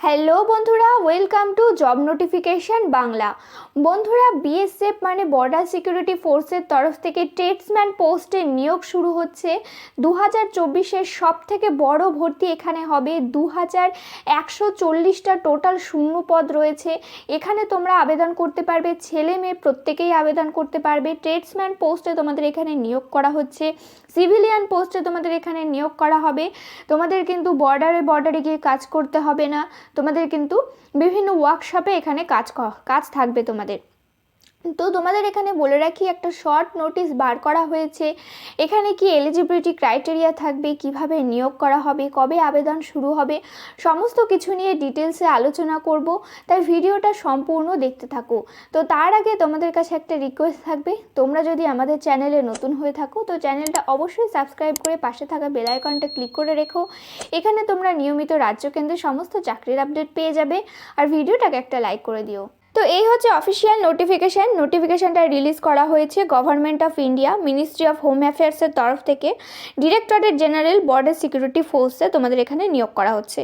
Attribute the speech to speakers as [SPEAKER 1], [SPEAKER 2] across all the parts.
[SPEAKER 1] Hello বন্ধুরা, welcome to job notification Bangla. বন্ধুরা, BSF মানে বর্ডার সিকিউরিটি ফোর্সের তরফ থেকে ট্রেডসম্যান পোস্টে নিয়োগ শুরু হচ্ছে। 2024-এর সব থেকে বড় ভর্তি এখানে হবে। 2140টা টোটাল শূন্য পদ রয়েছে। এখানে তোমরা আবেদন করতে পারবে, ছেলে মেয়ে প্রত্যেকেই আবেদন করতে পারবে। ট্রেডসম্যান পোস্টে তোমাদের এখানে নিয়োগ করা হচ্ছে, সিভিলিয়ান পোস্টে তোমাদের এখানে নিয়োগ করা হবে। তোমাদের কিন্তু বর্ডারে গিয়ে কাজ করতে হবে না, তোমাদের কিন্তু বিভিন্ন ওয়ার্কশপে এখানে কাজ থাকবে তোমাদের। তো তোমাদের এখানে বলে রাখি, একটা শর্ট নোটিশ বার করা হয়েছে। এখানে কি এলিজিবিলিটি ক্রাইটেরিয়া থাকবে, কিভাবে নিয়োগ করা হবে, কবে আবেদন শুরু হবে, সমস্ত কিছু নিয়ে ডিটেলসে আলোচনা করব। তাই ভিডিওটা সম্পূর্ণ দেখতে থাকো। তো তার আগে তোমাদের কাছে একটা রিকোয়েস্ট থাকবে, তোমরা যদি আমাদের চ্যানেলে নতুন হয়ে থাকো তো চ্যানেলটা অবশ্যই সাবস্ক্রাইব করে পাশে থাকা বেল আইকনটা ক্লিক করে রেখো। এখানে তোমরা নিয়মিত রাজ্য কেন্দ্রের সমস্ত চাকরির আপডেট পেয়ে যাবে। আর ভিডিওটাকে একটা লাইক করে দিও। তো এই হচ্ছে অফিসিয়াল নোটিফিকেশনটা রিলিজ করা হয়েছে government of India, ministry of home অ্যাফেয়ার্সের তরফ থেকে। ডিরেক্টরেট জেনারেল বর্ডার সিকিউরিটি ফোর্সে তোমাদের এখানে নিয়োগ করা হচ্ছে।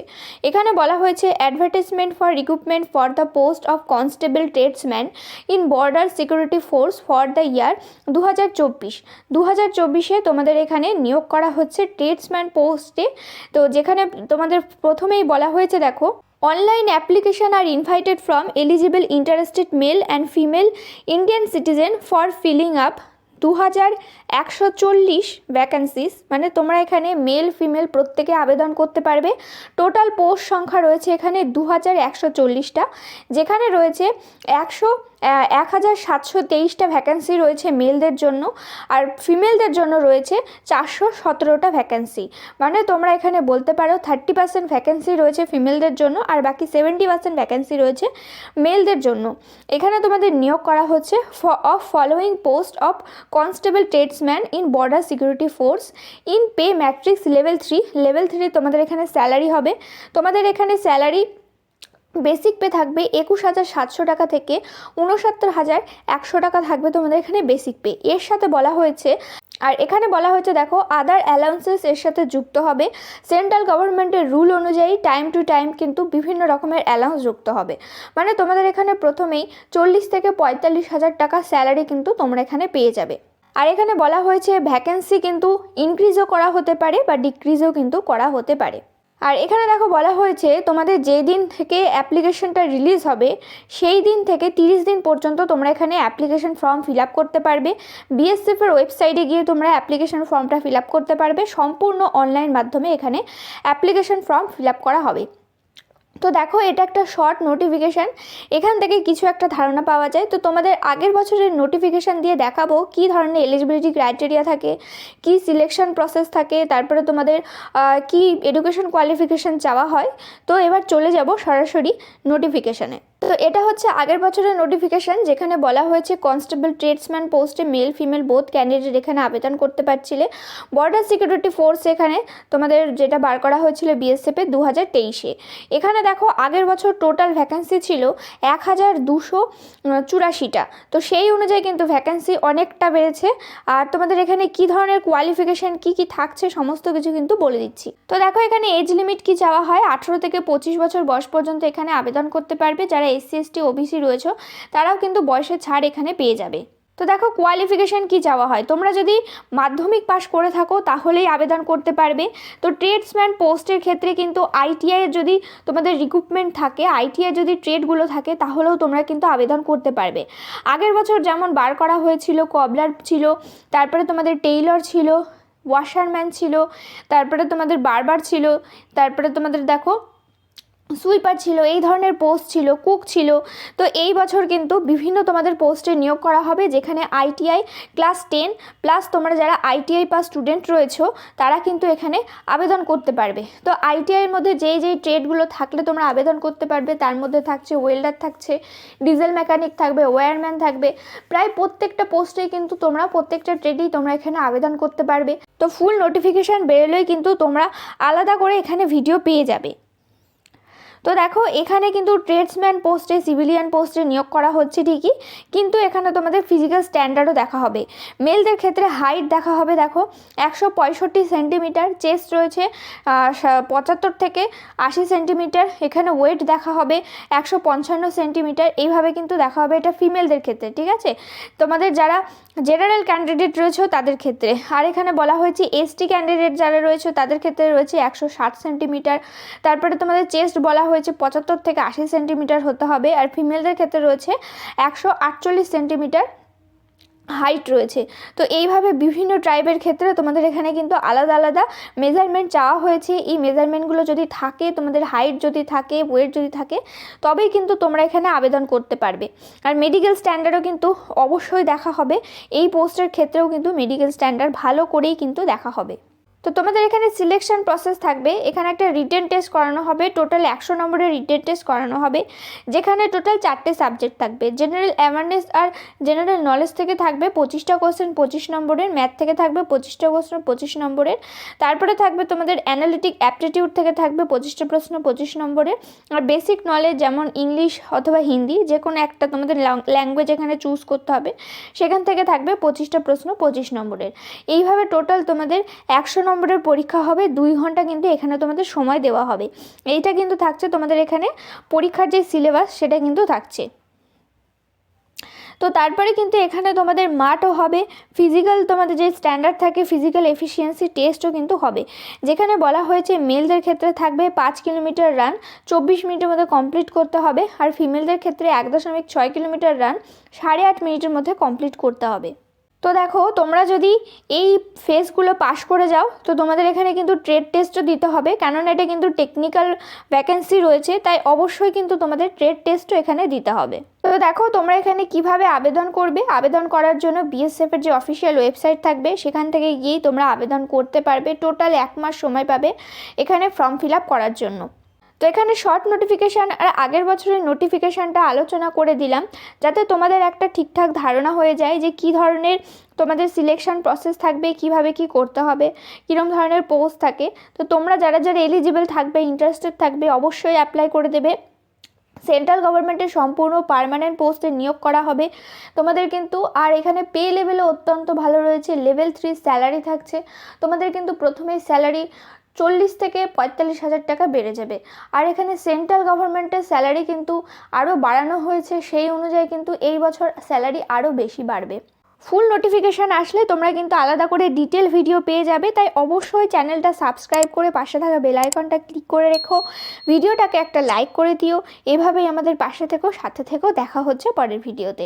[SPEAKER 1] এখানে বলা হয়েছে advertisement for recruitment for the post of constable tradesman in border security force for the year 2024 তোমাদের এখানে নিয়োগ করা হচ্ছে ট্রেডসম্যান পোস্টে। তো যেখানে তোমাদের প্রথমেই বলা হয়েছে, দেখো, online application are invited from eligible interested male and female Indian citizen for filling up 2140 vacancies. মানে তোমরা এখানে মেল ফিমেল প্রত্যেকে আবেদন করতে পারবে। টোটাল পোস্ট সংখ্যা রয়েছে এখানে 2140টা, যেখানে রয়েছে 1723টা ভ্যাকেন্সি রয়েছে মেলদের জন্য, আর ফিমেলদের জন্য রয়েছে 417টা ভ্যাকেন্সি। মানে তোমরা এখানে বলতে পারো 30% ভ্যাকেন্সি রয়েছে ফিমেলদের জন্য, আর বাকি 70% ভ্যাকেন্সি রয়েছে মেলদের জন্য। এখানে তোমাদের নিয়োগ করা হচ্ছে of following post of constable tradesman in border security force in pay matrix level 3 তোমাদের এখানে স্যালারি হবে। তোমাদের এখানে স্যালারি বেসিক পে থাকবে 21,700 টাকা থেকে 69,100 টাকা থাকবে তোমাদের এখানে বেসিক পে। এর সাথে বলা হয়েছে, আর এখানে বলা হয়েছে, দেখো, আদার অ্যালাউন্সেস এর সাথে যুক্ত হবে। সেন্ট্রাল গভর্নমেন্টের রুল অনুযায়ী টাইম টু টাইম কিন্তু বিভিন্ন রকমের অ্যালাউন্স যুক্ত হবে। মানে তোমাদের এখানে প্রথমেই 40 থেকে 45,000 টাকা স্যালারি কিন্তু তোমরা এখানে পেয়ে যাবে। আর এখানে বলা হয়েছে ভ্যাকেন্সি কিন্তু ইনক্রিজও করা হতে পারে বা ডিক্রিজও কিন্তু করা হতে পারে। আর এখানে দেখো বলা হয়েছে, তোমাদের যেই দিন থেকে অ্যাপ্লিকেশনটা রিলিজ হবে সেই দিন থেকে 30 দিন পর্যন্ত তোমরা এখানে অ্যাপ্লিকেশন ফর্ম ফিল আপ করতে পারবে। বিএসএফের ওয়েবসাইটে গিয়ে তোমরা অ্যাপ্লিকেশন ফর্মটা ফিল আপ করতে পারবে। সম্পূর্ণ অনলাইন মাধ্যমে এখানে অ্যাপ্লিকেশন ফর্ম ফিল আপ করা হবে। তো দেখো, এটা একটা শর্ট নোটিফিকেশান, এখান থেকে কিছু একটা ধারণা পাওয়া যায়। তো তোমাদের আগের বছরের নোটিফিকেশান দিয়ে দেখাবো কী ধরনের এলিজিবিলিটি ক্রাইটেরিয়া থাকে, কি সিলেকশন প্রসেস থাকে, তারপরে তোমাদের কি এডুকেশন কোয়ালিফিকেশান চাওয়া হয়। তো এবার চলে যাব সরাসরি নোটিফিকেশানে। তো এটা হচ্ছে আগের বছরের নোটিফিকেশান, যেখানে বলা হয়েছে কনস্টেবল ট্রেডসম্যান পোস্টে মেল ফিমেল বোথ ক্যান্ডিডেট এখানে আবেদন করতে পারছিলে। বর্ডার সিকিউরিটি ফোর্স এখানে তোমাদের যেটা বার করা হয়েছিল বিএসএফে 2023-এ। এখানে দেখো, আগের বছর টোটাল ভ্যাকেন্সি ছিল 1284টা। তো সেই অনুযায়ী কিন্তু ভ্যাকেন্সি অনেকটা বেড়েছে। আর তোমাদের এখানে কি ধরনের কোয়ালিফিকেশান কি থাকছে সমস্ত কিছু কিন্তু বলে দিচ্ছি। তো দেখো, এখানে এজ লিমিট কি চাওয়া হয়, 18 থেকে 25 বছর বয়স পর্যন্ত এখানে আবেদন করতে পারবে। যারা এসসি এসটি ওবিসি রয়েছে তারাও কিন্তু বয়সের ছাড় এখানে পেয়ে যাবে। তো দেখো, কোয়ালিফিকেশান কি চাওয়া হয়, তোমরা যদি মাধ্যমিক পাশ করে থাকো তাহলেই আবেদন করতে পারবে। তো ট্রেডসম্যান পোস্টের ক্ষেত্রে কিন্তু আইটিআই যদি তোমাদের রিক্রুটমেন্ট থাকে, আইটিআই যদি ট্রেডগুলো থাকে তাহলেও তোমরা কিন্তু আবেদন করতে পারবে। আগের বছর যেমন বার করা হয়েছিল, কবলার ছিল, তারপরে তোমাদের টেইলর ছিল, ওয়াশারম্যান ছিল, তারপরে তোমাদের বারবার ছিল, তারপরে তোমাদের দেখো সুইপার ছিল, এই ধরনের পোস্ট ছিল, কুক ছিল। তো এই বছর কিন্তু বিভিন্ন তোমাদের পোস্টে নিয়োগ করা হবে, যেখানে আইটিআই ক্লাস 10 প্লাস তোমরা যারা আইটিআই পাস স্টুডেন্ট রয়েছো তারা কিন্তু এখানে আবেদন করতে পারবে। তো আইটিআইয়ের মধ্যে যেই ট্রেডগুলো থাকলে তোমরা আবেদন করতে পারবে, তার মধ্যে থাকছে ওয়েল্ডার, থাকছে ডিজেল মেকানিক, থাকবে ওয়্যারম্যান, থাকবে প্রায় প্রত্যেকটা পোস্টেই কিন্তু তোমরা প্রত্যেকটা ট্রেডেই তোমরা এখানে আবেদন করতে পারবে। তো ফুল নোটিফিকেশান বেরোলেই কিন্তু তোমরা আলাদা করে এখানে ভিডিও পেয়ে যাবে। তো দেখো এখানে কিন্তু ট্রেডসম্যান পোস্টে, সিভিলিয়ান পোস্টে নিয়োগ করা হচ্ছে ঠিকই, কিন্তু এখানে তোমাদের ফিজিক্যাল স্ট্যান্ডার্ডও দেখা হবে। মেলদের ক্ষেত্রে হাইট দেখা হবে, দেখো 165 সেন্টিমিটার, চেস্ট রয়েছে 75 থেকে 80 সেন্টিমিটার, এখানে ওয়েট দেখা হবে 155 সেন্টিমিটার, এইভাবে কিন্তু দেখা হবে এটা ফিমেলদের ক্ষেত্রে, ঠিক আছে। তোমাদের যারা জেনারেল ক্যান্ডিডেট রয়েছে তাদের ক্ষেত্রে, আর এখানে বলা হয়েছে এসটি ক্যান্ডিডেট যারা রয়েছে তাদের ক্ষেত্রে রয়েছে 160 সেন্টিমিটার। তারপরে তোমাদের চেস্ট বলা হয়েছে 75 থেকে 80 সেন্টিমিটার হতে হবে, আর ফিমেলদের ক্ষেত্রে রয়েছে 148 সেন্টিমিটার হাইট রয়েছে। তো এইভাবে বিভিন্ন ট্রাইবের ক্ষেত্রে তোমাদের এখানে কিন্তু আলাদা আলাদা মেজারমেন্ট চাওয়া হয়েছে। এই মেজারমেন্টগুলো যদি থাকে, তোমাদের হাইট যদি থাকে, ওয়েট যদি থাকে, তবেই কিন্তু তোমরা এখানে আবেদন করতে পারবে। আর মেডিকেল স্ট্যান্ডার্ডও কিন্তু অবশ্যই দেখা হবে, এই পোস্টের ক্ষেত্রেও কিন্তু মেডিকেল স্ট্যান্ডার্ড ভালো করেই কিন্তু দেখা হবে। তো তোমাদের এখানে সিলেকশন প্রসেস থাকবে, এখানে একটা রিটেন টেস্ট করানো হবে, টোটাল 100 নম্বরের রিটেন টেস্ট করানো হবে, যেখানে টোটাল 4টে সাবজেক্ট থাকবে। জেনারেল অ্যাওয়ারনেস আর জেনারেল নলেজ থেকে থাকবে 25টা কোশ্চেন 25 নম্বরের, ম্যাথ থেকে থাকবে 25টা প্রশ্ন 25 নম্বরের, তারপরে থাকবে তোমাদের অ্যানালিটিক অ্যাপটিটিউড থেকে থাকবে 25টা প্রশ্ন 25 নম্বরের, আর বেসিক নলেজ যেমন ইংলিশ অথবা হিন্দি যে কোনো একটা তোমাদের ল্যাঙ্গুয়েজ এখানে চুজ করতে হবে, সেখান থেকে থাকবে 25টা প্রশ্ন 25 নম্বরের। এইভাবে টোটাল তোমাদের 100 নম্বরের পরীক্ষা হবে, 2 ঘন্টা কিন্তু এখানে তোমাদের সময় দেওয়া হবে। এইটা কিন্তু থাকছে তোমাদের এখানে পরীক্ষার যে সিলেবাস সেটা কিন্তু থাকছে। তো তারপরে কিন্তু এখানে তোমাদের মাঠও হবে, ফিজিক্যাল তোমাদের যে স্ট্যান্ডার্ড থাকে ফিজিক্যাল এফিসিয়েন্সি টেস্টও কিন্তু হবে, যেখানে বলা হয়েছে মেলদের ক্ষেত্রে থাকবে 5 কিলোমিটার রান 24 মিনিটের মধ্যে কমপ্লিট করতে হবে, আর ফিমেলদের ক্ষেত্রে 1.6 কিলোমিটার রান 8.5 মিনিটের মধ্যে কমপ্লিট করতে হবে। তো দেখো তোমরা যদি এই ফেজগুলো পাস করে যাও তো তোমাদের এখানে কিন্তু ট্রেড টেস্টও দিতে হবে, কেননা এটা কিন্তু টেকনিক্যাল ভ্যাকেন্সি রয়েছে, তাই অবশ্যই কিন্তু তোমাদের ট্রেড টেস্টও এখানে দিতে হবে। তো দেখো তোমরা এখানে কিভাবে আবেদন করবে, আবেদন করার জন্য বিএসএফের যে অফিসিয়াল ওয়েবসাইট থাকবে সেখান থেকে গিয়েই তোমরা আবেদন করতে পারবে। টোটাল 1 মাস সময় পাবে এখানে ফর্ম ফিল আপ করার জন্য। তো এখানে শর্ট নোটিফিকেশান আর আগের বছরের নোটিফিকেশানটা আলোচনা করে দিলাম, যাতে তোমাদের একটা ঠিকঠাক ধারণা হয়ে যায় যে কী ধরনের তোমাদের সিলেকশন প্রসেস থাকবে, কিভাবে কি করতে হবে, কীরকম ধরনের পোস্ট থাকে। তো তোমরা যারা যারা এলিজিবল থাকবে, ইন্টারেস্টেড থাকবে, অবশ্যই অ্যাপ্লাই করে দেবে। সেন্ট্রাল গভর্নমেন্টের সম্পূর্ণ পার্মানেন্ট পোস্টে নিয়োগ করা হবে তোমাদের কিন্তু। আর এখানে পে লেভেলও অত্যন্ত ভালো রয়েছে, লেভেল 3 স্যালারি থাকছে তোমাদের, কিন্তু প্রথমেই স্যালারি 40 থেকে 45 হাজার টাকা বেড়ে যাবে। আর এখানে সেন্ট্রাল গভর্নমেন্টের স্যালারি কিন্তু আরও বাড়ানো হয়েছে, সেই অনুযায়ী কিন্তু এই বছর স্যালারি আরও বেশি বাড়বে। ফুল নোটিফিকেশান আসলে তোমরা কিন্তু আলাদা করে ডিটেল ভিডিও পেয়ে যাবে, তাই অবশ্যই চ্যানেলটা সাবস্ক্রাইব করে পাশে থাকা বেল আইকনটা ক্লিক করে রেখো, ভিডিওটাকে একটা লাইক করে দিও। এভাবেই আমাদের পাশে থেকো, সাথে থেকো। দেখা হচ্ছে পরের ভিডিওতে।